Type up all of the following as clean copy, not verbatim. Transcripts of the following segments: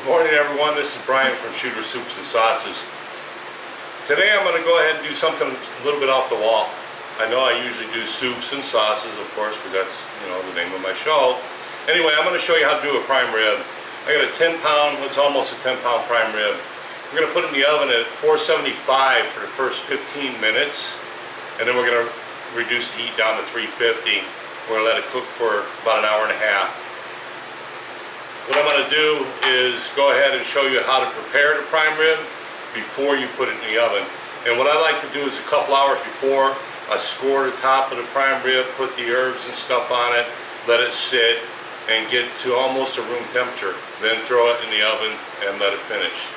Morning everyone, this is Brian from Shooter Soups and Sauces. Today I'm going to go ahead and do something a little bit off the wall. I know I usually do soups and sauces, of course, because that's, the name of my show. Anyway, I'm going to show you how to do a prime rib. I got a 10 pound, it's almost a 10 pound prime rib. We're going to put it in the oven at 475 for the first 15 minutes, and then we're going to reduce the heat down to 350. We're going to let it cook for about an hour and a half. What I'm going to do is go ahead and show you how to prepare the prime rib before you put it in the oven. And what I like to do is a couple hours before, I score the top of the prime rib, put the herbs and stuff on it, let it sit and get to almost a room temperature. Then throw it in the oven and let it finish.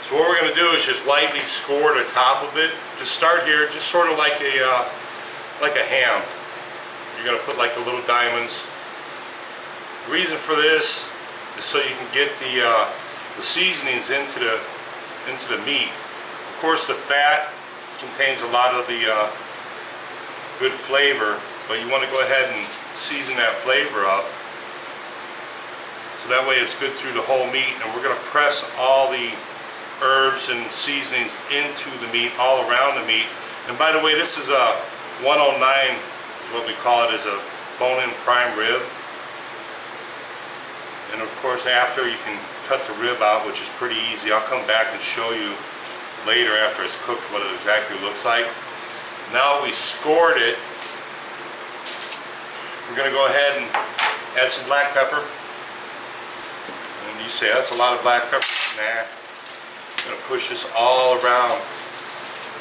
So what we're going to do is just lightly score the top of it. Just start here, just sort of like a ham. You're going to put like the little diamonds. The reason for this is so you can get the seasonings into the meat. Of course, the fat contains a lot of the good flavor, but you want to go ahead and season that flavor up so that way it's good through the whole meat. And we're going to press all the herbs and seasonings into the meat, all around the meat. And by the way, this is a 109. What we call it is a bone-in prime rib. And of course, after, you can cut the rib out, which is pretty easy. I'll come back and show you later after it's cooked what it exactly looks like. Now we scored it, we're going to go ahead and add some black pepper. And you say, that's a lot of black pepper. Nah, I'm going to push this all around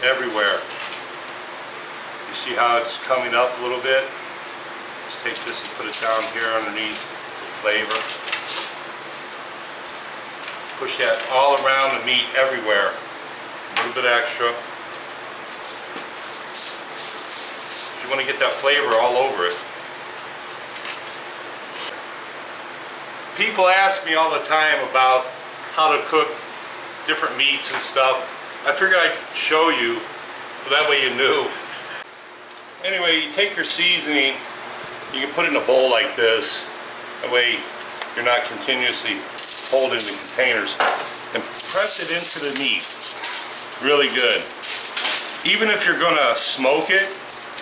everywhere. You see how it's coming up a little bit? Just take this and put it down here underneath the flavor. Push that all around the meat everywhere. A little bit extra. You want to get that flavor all over it. People ask me all the time about how to cook different meats and stuff. I figured I'd show you so that way you knew. Anyway, you take your seasoning, you can put it in a bowl like this. That way you're not continuously holding the containers. And press it into the meat really good. Even if you're going to smoke it,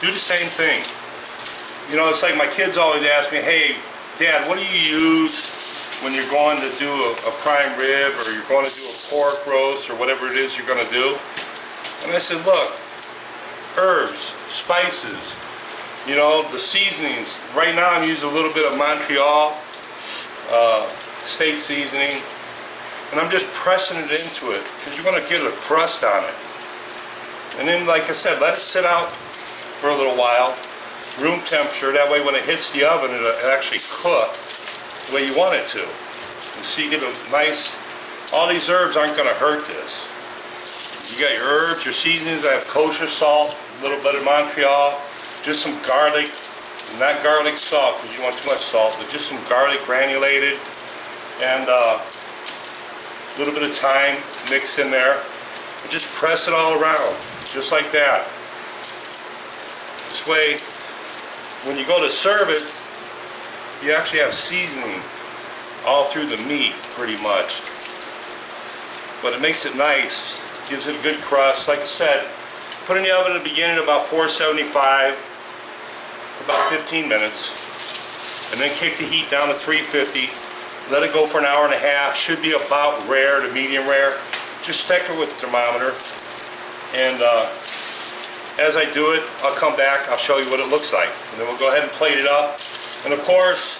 do the same thing. It's like my kids always ask me, hey, Dad, what do you use when you're going to do a prime rib, or you're going to do a pork roast, or whatever it is you're going to do? And I said, look, herbs, spices, the seasonings. Right now I'm using a little bit of Montreal steak seasoning, and I'm just pressing it into it because you want to get a crust on it. And then, like I said, let it sit out for a little while, room temperature. That way when it hits the oven, it'll actually cook the way you want it to. And so you get a nice, all these herbs aren't going to hurt this. You got your herbs, your seasonings. I have kosher salt, a little bit of Montreal, just some garlic, not garlic salt because you want too much salt, but just some garlic granulated, and a little bit of thyme mixed in there. And just press it all around, just like that. This way, when you go to serve it, you actually have seasoning all through the meat pretty much. But it makes it nice. Gives it a good crust. Like I said, put it in the oven at the beginning about 475, about 15 minutes, and then kick the heat down to 350. Let it go for an hour and a half. Should be about rare to medium rare. Just check it with the thermometer, and as I do it, I'll come back, I'll show you what it looks like, and then we'll go ahead and plate it up. And of course,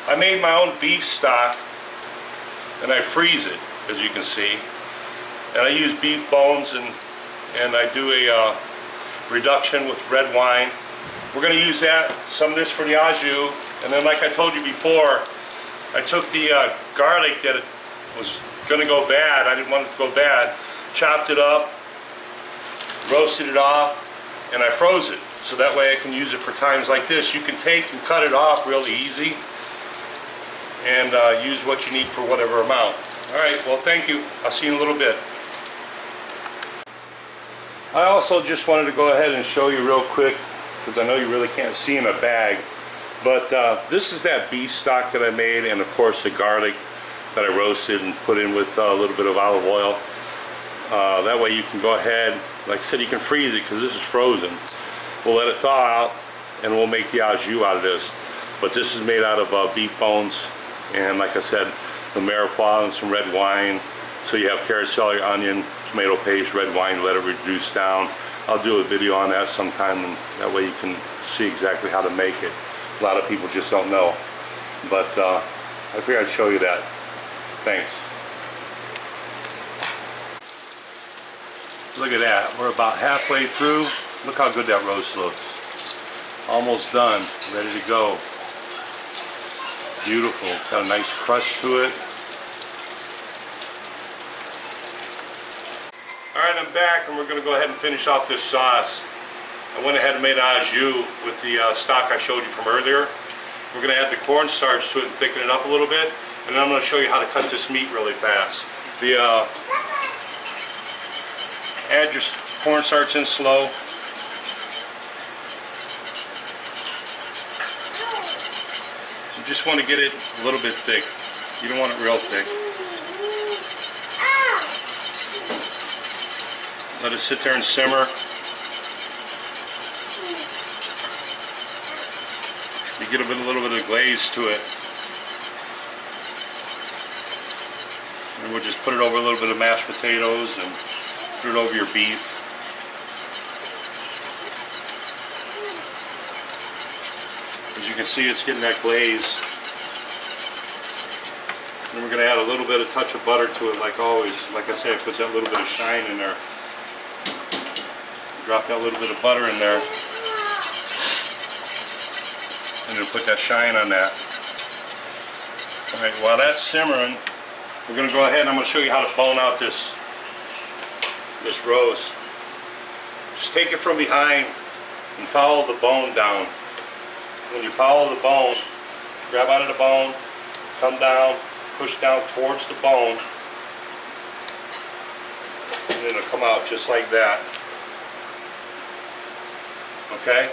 I made my own beef stock, and I freeze it, as you can see. And I use beef bones, and I do a reduction with red wine. We're going to use that, some of this for the au jus, and then like I told you before, I took the garlic that was going to go bad, I didn't want it to go bad, chopped it up, roasted it off, and I froze it. So that way I can use it for times like this. You can take and cut it off really easy, and use what you need for whatever amount. Alright, well thank you. I'll see you in a little bit. I also just wanted to go ahead and show you real quick, because I know you really can't see in a bag, But this is that beef stock that I made, and of course the garlic that I roasted and put in with a little bit of olive oil. That way you can go ahead, like I said, you can freeze it because this is frozen. We'll let it thaw out and we'll make the au jus out of this. But this is made out of beef bones, and like I said, the mirepoix and some red wine. So you have carrot, celery, onion, tomato paste, red wine, let it reduce down. I'll do a video on that sometime, and that way you can see exactly how to make it. A lot of people just don't know. But I figured I'd show you that. Thanks. Look at that. We're about halfway through. Look how good that roast looks. Almost done. Ready to go. Beautiful. Got a nice crust to it. Alright, I'm back, and we're going to go ahead and finish off this sauce. I went ahead and made au jus with the stock I showed you from earlier. We're going to add the cornstarch to it and thicken it up a little bit. And then I'm going to show you how to cut this meat really fast. Add your cornstarch in slow. You just want to get it a little bit thick. You don't want it real thick. Let it sit there and simmer. You get a little bit of glaze to it. And we'll just put it over a little bit of mashed potatoes and put it over your beef. As you can see, it's getting that glaze. And we're going to add a little bit of touch of butter to it, like always. Like I said, it puts that little bit of shine in there. Drop that little bit of butter in there. And it'll put that shine on that. Alright, while that's simmering, we're going to go ahead and I'm going to show you how to bone out this roast. Just take it from behind and follow the bone down. When you follow the bone, grab out of the bone, come down, push down towards the bone, and then it'll come out just like that. Okay?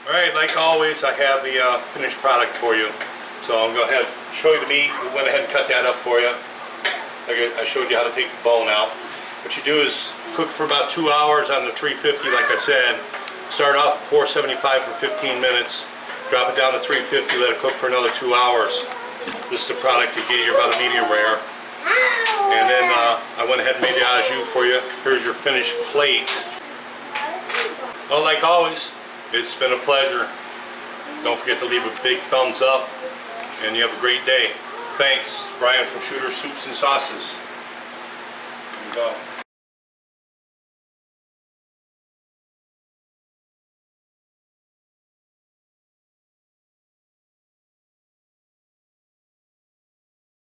Alright, like always, I have the finished product for you. So I'll go ahead and show you the meat. We went ahead and cut that up for you. Like I showed you how to take the bone out. What you do is cook for about 2 hours on the 350, like I said. Start off at 475 for 15 minutes. Drop it down to 350, let it cook for another 2 hours. This is the product you get. You're about a medium rare. And then I went ahead and made the au jus for you. Here's your finished plate. Well, like always, it's been a pleasure. Don't forget to leave a big thumbs up, and you have a great day. Thanks. Brian from Shooter Soups and Sauces. Here you go.